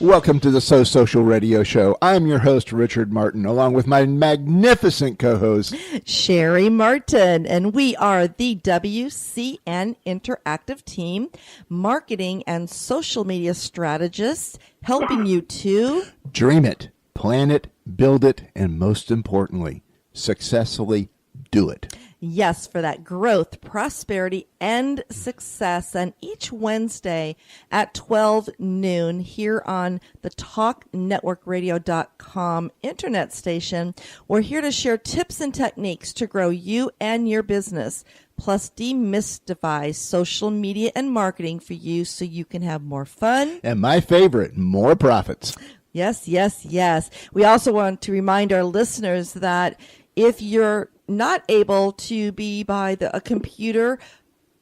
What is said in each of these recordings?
Welcome to the So Social Radio Show. I'm your host, Richard Martin, along with my magnificent co-host, Cheri Martin, and we are the WCN Interactive Team, marketing and social media strategists, helping you to dream it, plan it, build it, and most importantly, successfully do it. Yes, for that growth, prosperity, and success. And each Wednesday at 12 noon here on the TalkNetworkRadio.com internet station, we're here to share tips and techniques to grow you and your business, plus demystify social media and marketing for you so you can have more fun. And my favorite, more profits. Yes, yes, yes. We also want to remind our listeners that if you're not able to be by a computer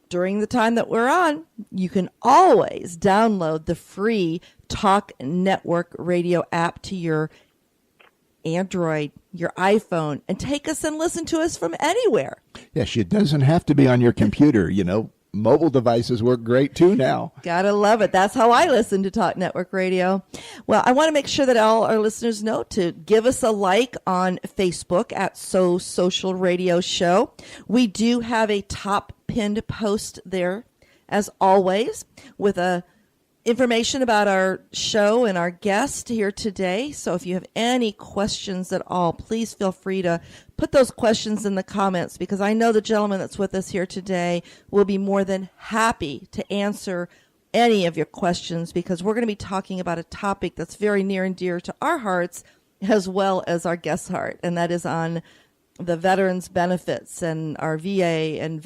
during the time that we're on, you can always download the free Talk Network Radio app to your Android, your iPhone, and take us and listen to us from anywhere. Yes, it doesn't have to be on your computer, Mobile devices work great too now. Gotta love it. That's how I listen to Talk Network Radio. Well, I want to make sure that all our listeners know to give us a like on Facebook at So Social Radio Show. We do have a top pinned post there, as always, with information about our show and our guest here today. So if you have any questions at all, please feel free to put those questions in the comments, because I know the gentleman that's with us here today will be more than happy to answer any of your questions, because we're going to be talking about a topic that's very near and dear to our hearts as well as our guest's heart, and that is on the veterans benefits and our VA and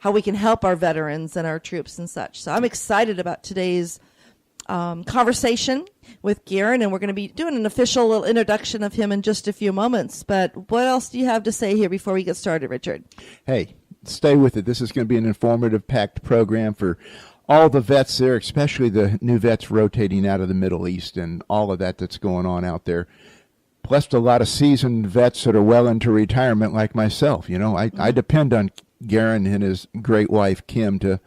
how we can help our veterans and our troops and such. So I'm excited about today's conversation with Garen, and we're going to be doing an official little introduction of him in just a few moments. But what else do you have to say here before we get started, Richard? Hey, stay with it. This is going to be an informative, packed program for all the vets there, especially the new vets rotating out of the Middle East and all of that's going on out there. Plus a lot of seasoned vets that are well into retirement like myself. I depend on Garen and his great wife, Kim, to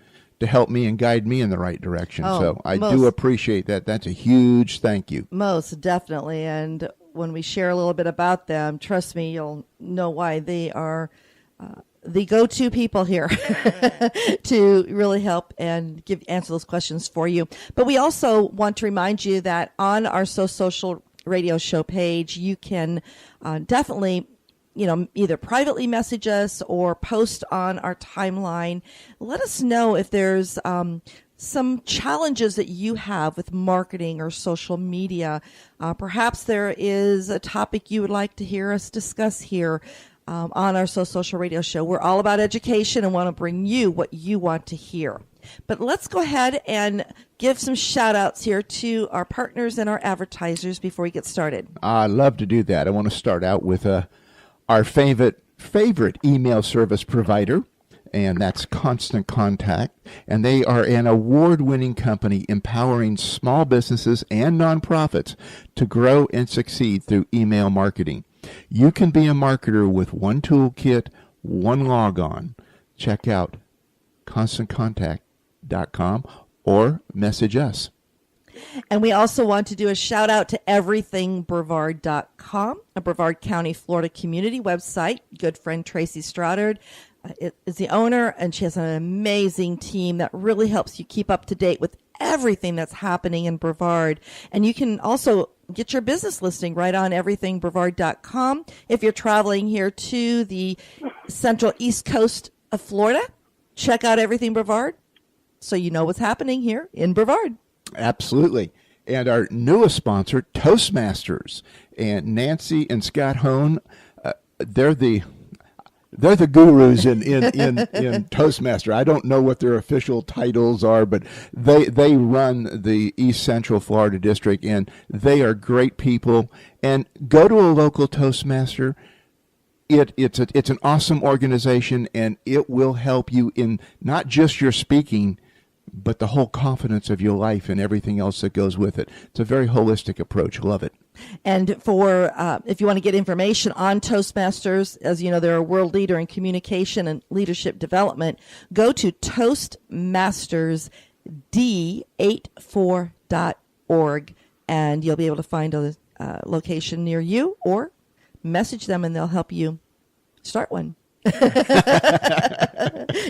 help me and guide me in the right direction. So I do appreciate that. That's a huge thank you. Most definitely. And when we share a little bit about them, trust me, you'll know why they are the go-to people here to really help and answer those questions for you. But we also want to remind you that on our So Social Radio Show page, you can definitely either privately message us or post on our timeline. Let us know if there's some challenges that you have with marketing or social media. Perhaps there is a topic you would like to hear us discuss here on our So Social Radio Show. We're all about education and want to bring you what you want to hear. But let's go ahead and give some shout outs here to our partners and our advertisers before we get started. I'd love to do that. I want to start out with our favorite email service provider, and that's Constant Contact. And they are an award-winning company empowering small businesses and nonprofits to grow and succeed through email marketing. You can be a marketer with one toolkit, one logon. Check out ConstantContact.com or message us. And we also want to do a shout out to everythingbrevard.com, a Brevard County, Florida community website. Good friend Tracy Stoddard is the owner, and she has an amazing team that really helps you keep up to date with everything that's happening in Brevard. And you can also get your business listing right on everythingbrevard.com. If you're traveling here to the central east coast of Florida, check out Everything Brevard so you know what's happening here in Brevard. Absolutely. And our newest sponsor, Toastmasters. And Nancy and Scott Hone, they're the gurus in Toastmaster. I don't know what their official titles are, but they run the East Central Florida district, and they are great people. And go to a local Toastmaster. It's an awesome organization, and it will help you in not just your speaking, but the whole confidence of your life and everything else that goes with it. It's a very holistic approach. Love it. And for if you want to get information on Toastmasters, as you know, they're a world leader in communication and leadership development, go to toastmastersd84.org and you'll be able to find a location near you, or message them and they'll help you start one.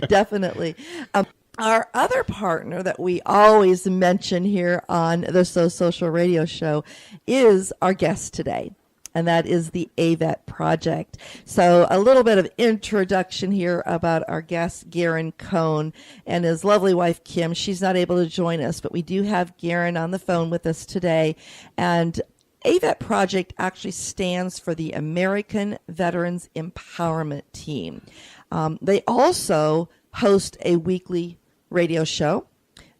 Definitely. Our other partner that we always mention here on the So Social Radio Show is our guest today, and that is the AVET Project. So a little bit of introduction here about our guest, Garen Cohn, and his lovely wife, Kim. She's not able to join us, but we do have Garen on the phone with us today. And AVET Project actually stands for the American Veterans Empowerment Team. They also host a weekly radio show,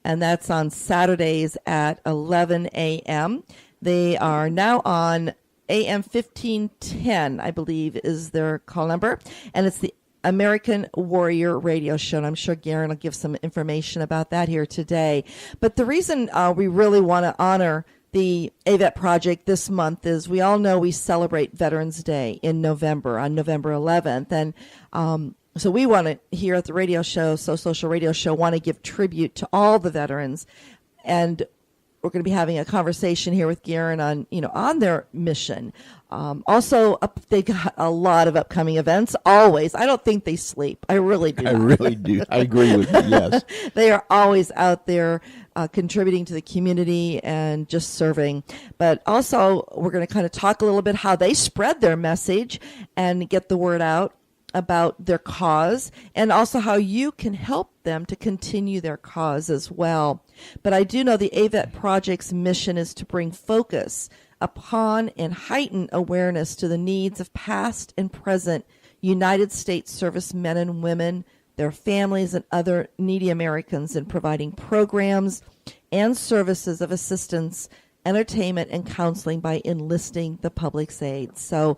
and that's on Saturdays at 11 a.m. They are now on AM 1510, I believe, is their call number, and it's the American Warrior Radio Show, and I'm sure Garen will give some information about that here today. But the reason we really want to honor the AVET Project this month is we all know we celebrate Veterans Day in November, on November 11th, and so we want to, here at the radio show, So Social Radio Show, want to give tribute to all the veterans, and we're going to be having a conversation here with Garen on, on their mission. Also, they got a lot of upcoming events. Always, I don't think they sleep. I really do. I really do. I agree with you. Yes, they are always out there contributing to the community and just serving. But also, we're going to kind of talk a little bit how they spread their message and get the word out about their cause, and also how you can help them to continue their cause as well. But I do know the AVET Project's mission is to bring focus upon and heighten awareness to the needs of past and present United States servicemen and women, their families, and other needy Americans in providing programs and services of assistance, entertainment, and counseling by enlisting the public's aid. So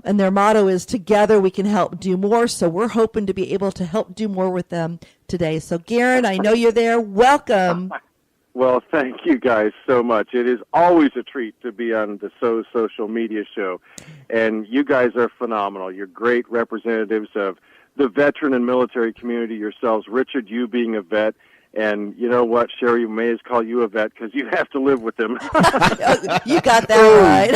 and their motto is, together we can help do more. So we're hoping to be able to help do more with them today. So Garen, I know you're there. Welcome. Well, thank you guys so much. It is always a treat to be on the So Social Media Show. And you guys are phenomenal. You're great representatives of the veteran and military community yourselves. Richard, you being a vet. And you know what, Cheri, may as call you a vet because you have to live with them. You got that right.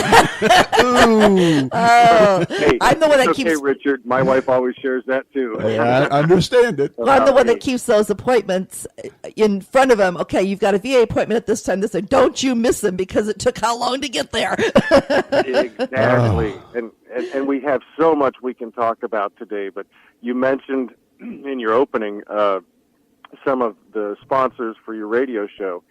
Hey, I'm the one that keeps. Okay, Richard. My wife always shares that too. I understand it. Well, I'm the one that keeps those appointments in front of them. Okay, you've got a VA appointment at this time. They say, don't you miss them because it took how long to get there. Exactly. And we have so much we can talk about today. But you mentioned in your opening some of the sponsors for your radio show.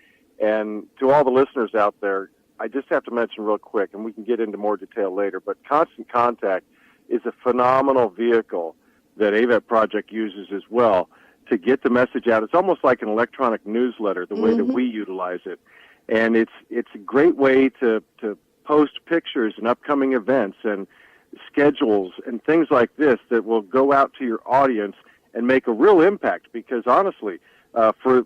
And to all the listeners out there, I just have to mention real quick, and we can get into more detail later, but Constant Contact is a phenomenal vehicle that AVET Project uses as well to get the message out. It's almost like an electronic newsletter, the way that we utilize it. And it's a great way to post pictures and upcoming events and schedules and things like this that will go out to your audience and make a real impact, because honestly, for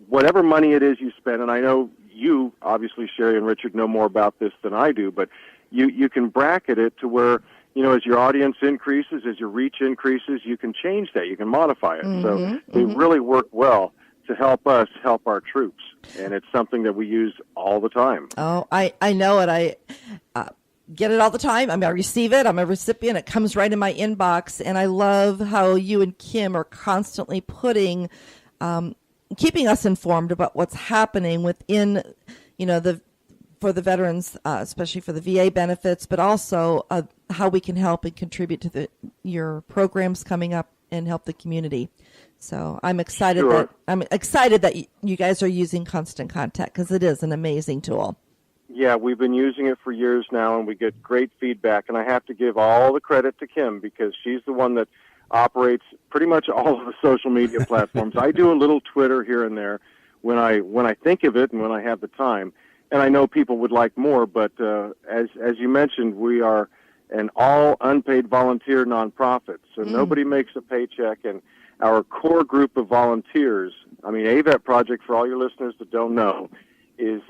whatever money it is you spend, and I know you, obviously, Cheri and Richard, know more about this than I do, but you can bracket it to where, as your audience increases, as your reach increases, you can change that, you can modify it. So they really work well to help us help our troops, and it's something that we use all the time. Oh, I know it. I get it all the time. I receive it. I'm a recipient. It comes right in my inbox. And I love how you and Kim are constantly keeping us informed about what's happening within, for the veterans, especially for the VA benefits, but also how we can help and contribute to your programs coming up and help the community. So I'm excited that you guys are using Constant Contact, because it is an amazing tool. Yeah, we've been using it for years now, and we get great feedback. And I have to give all the credit to Kim, because she's the one that operates pretty much all of the social media platforms. I do a little Twitter here and there when I think of it and when I have the time. And I know people would like more, but as you mentioned, we are an all unpaid volunteer nonprofit, so nobody makes a paycheck. And our core group of volunteers, AVET Project, for all your listeners that don't know, is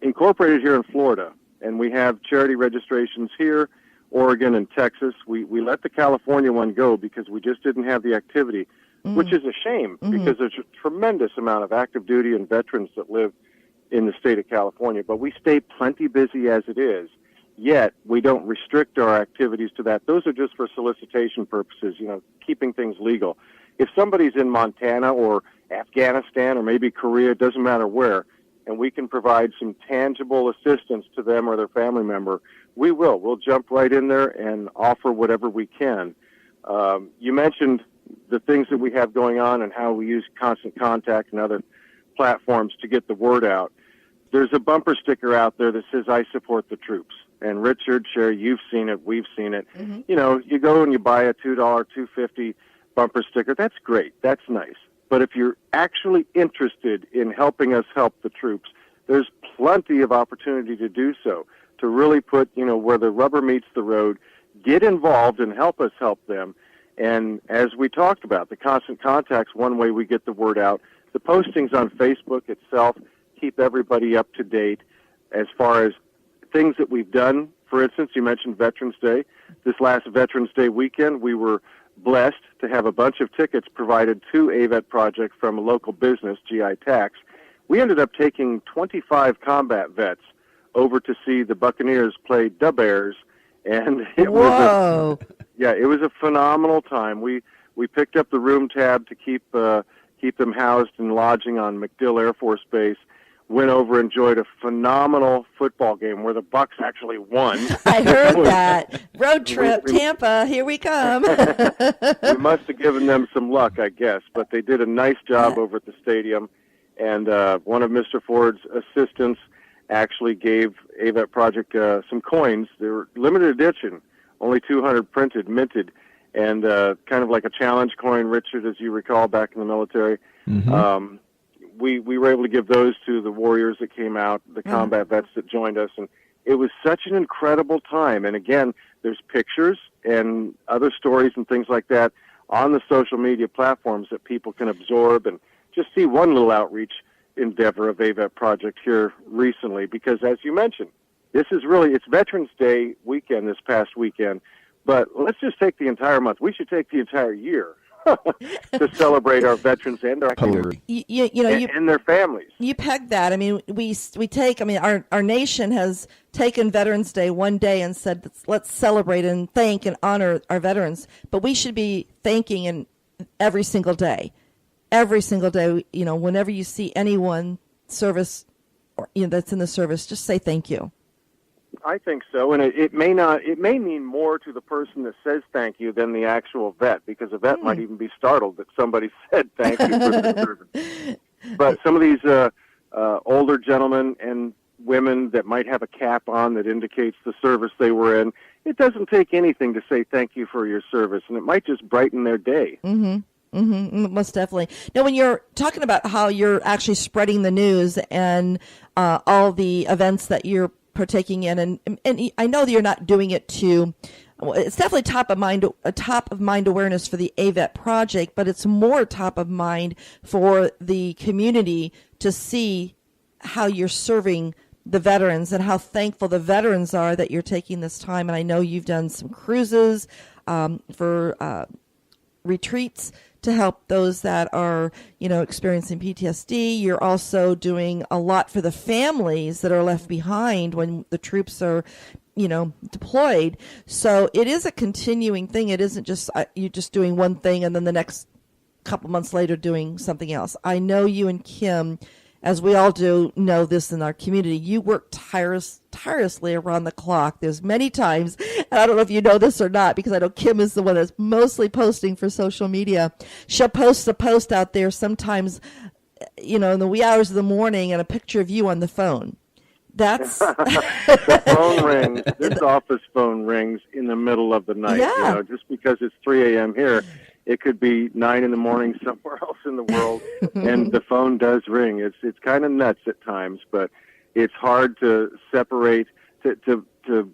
incorporated here in Florida, and we have charity registrations here, Oregon, and Texas. We let the California one go because we just didn't have the activity, which is a shame, because there's a tremendous amount of active duty and veterans that live in the state of California, but we stay plenty busy as it is. Yet we don't restrict our activities to that. Those are just for solicitation purposes, keeping things legal. If somebody's in Montana or Afghanistan or maybe Korea, it doesn't matter where, and we can provide some tangible assistance to them or their family member, we will. We'll jump right in there and offer whatever we can. You mentioned the things that we have going on and how we use Constant Contact and other platforms to get the word out. There's a bumper sticker out there that says, "I support the troops." And Richard, Cheri, you've seen it, we've seen it. Mm-hmm. You go and you buy a $2, $2.50 bumper sticker. That's great. That's nice. But if you're actually interested in helping us help the troops, there's plenty of opportunity to do so, to really put, where the rubber meets the road, get involved and help us help them. And as we talked about, the Constant Contact's one way we get the word out. The postings on Facebook itself keep everybody up to date as far as things that we've done. For instance, you mentioned Veterans Day. This last Veterans Day weekend, we were blessed to have a bunch of tickets provided to AVET Project from a local business, GI Tax. We ended up taking 25 combat vets over to see the Buccaneers play the Bears, and it was a phenomenal time. We picked up the room tab to keep them housed and lodging on MacDill Air Force Base. Went over, enjoyed a phenomenal football game where the Bucs actually won. I heard that. Road trip, Tampa, here we come. We must have given them some luck, I guess, but they did a nice job over at the stadium. And one of Mr. Ford's assistants actually gave AVET Project some coins. They were limited edition, only 200 printed, minted, and kind of like a challenge coin, Richard, as you recall, back in the military. Mm-hmm. We were able to give those to the warriors that came out, the combat vets that joined us, and it was such an incredible time. And again, there's pictures and other stories and things like that on the social media platforms that people can absorb and just see one little outreach endeavor of AVET Project here recently, because as you mentioned, it's Veterans Day weekend this past weekend, but let's just take the entire month. We should take the entire year to celebrate our veterans and our and their families. You pegged that. I mean, we take. I mean, our nation has taken Veterans Day one day and said let's celebrate and thank and honor our veterans. But we should be thanking every single day. Every single day. Whenever you see anyone service or that's in the service, just say thank you. I think so, and it may mean more to the person that says thank you than the actual vet, because a vet might even be startled that somebody said thank you for the service. But some of these older gentlemen and women that might have a cap on that indicates the service they were in, it doesn't take anything to say thank you for your service, and it might just brighten their day. Mm-hmm. Mm-hmm, most definitely. Now, when you're talking about how you're actually spreading the news and all the events that you're partaking in, and I know that you're not doing it it's definitely top of mind awareness for the AVET Project, but it's more top of mind for the community to see how you're serving the veterans and how thankful the veterans are that you're taking this time. And I know you've done some cruises for retreats to help those that are, experiencing PTSD. You're also doing a lot for the families that are left behind when the troops are, deployed. So it is a continuing thing. It isn't just you just doing one thing and then the next couple months later doing something else. I know you and Kim, as we all do, know this in our community. You work tirelessly around the clock. There's many times, and I don't know if you know this or not, because I know Kim is the one that's mostly posting for social media. She'll post a post out there sometimes, in the wee hours of the morning, and a picture of you on the phone. That's the phone rings. This office phone rings in the middle of the night. Yeah. Just because it's 3 a.m. here. It could be 9 in the morning somewhere else in the world, and the phone does ring. It's kind of nuts at times, but it's hard to separate, to